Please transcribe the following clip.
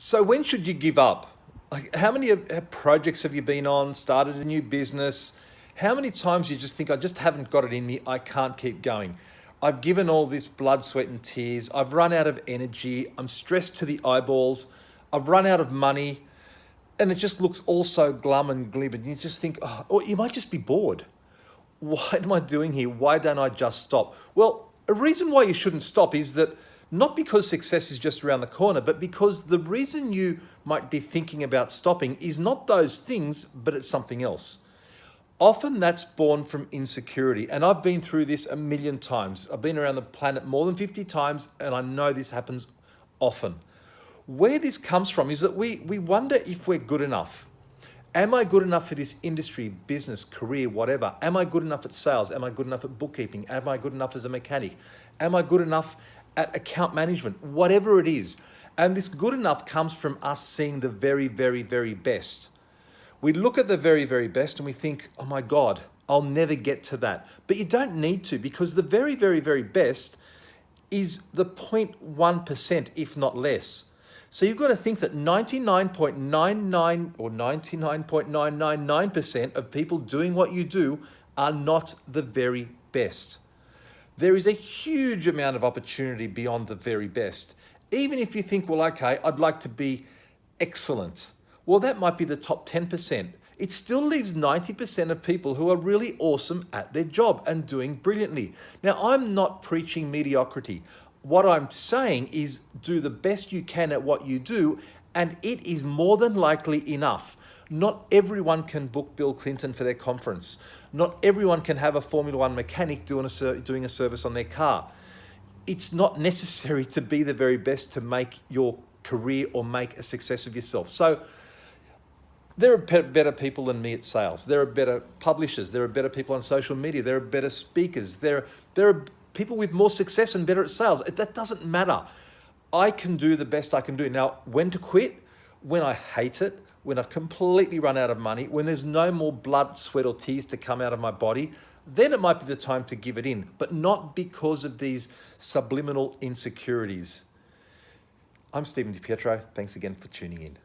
So when should you give up? Like, how many projects have you been on, started a new business? How many times you just think, I just haven't got it in me, I can't keep going. I've given all this blood, sweat, and tears. I've run out of energy. I'm stressed to the eyeballs. I've run out of money. And it just looks all so glum and glib. And you just think, oh, or you might just be bored. What am I doing here? Why don't I just stop? Well, a reason why you shouldn't stop is that not because success is just around the corner, but because the reason you might be thinking about stopping is not those things, but it's something else. Often that's born from insecurity. And I've been through this a million times. I've been around the planet more than 50 times, and I know this happens often. Where this comes from is that we wonder if we're good enough. Am I good enough for this industry, business, career, whatever? Am I good enough at sales? Am I good enough at bookkeeping? Am I good enough as a mechanic? Am I good enough at account management? Whatever it is. And this good enough comes from us seeing the very, very, very best. We look at the very, very best and we think, oh my God, I'll never get to that. But you don't need to, because the very, very, very best is the 0.1%, if not less. So you've got to think that 99.99 or 99.999% of people doing what you do are not the very best. There is a huge amount of opportunity beyond the very best. Even if you think, well, okay, I'd like to be excellent. Well, that might be the top 10%. It still leaves 90% of people who are really awesome at their job and doing brilliantly. Now, I'm not preaching mediocrity. What I'm saying is do the best you can at what you do, and it is more than likely enough. Not everyone can book Bill Clinton for their conference. Not everyone can have a Formula One mechanic doing a service on their car. It's not necessary to be the very best to make your career or make a success of yourself. So there are better people than me at sales. There are better publishers. There are better people on social media. There are better speakers. There are people with more success and better at sales. That doesn't matter. I can do the best I can do. Now, when to quit? When I hate it, when I've completely run out of money, when there's no more blood, sweat, or tears to come out of my body, then it might be the time to give it in, but not because of these subliminal insecurities. I'm Stephen DiPietro. Thanks again for tuning in.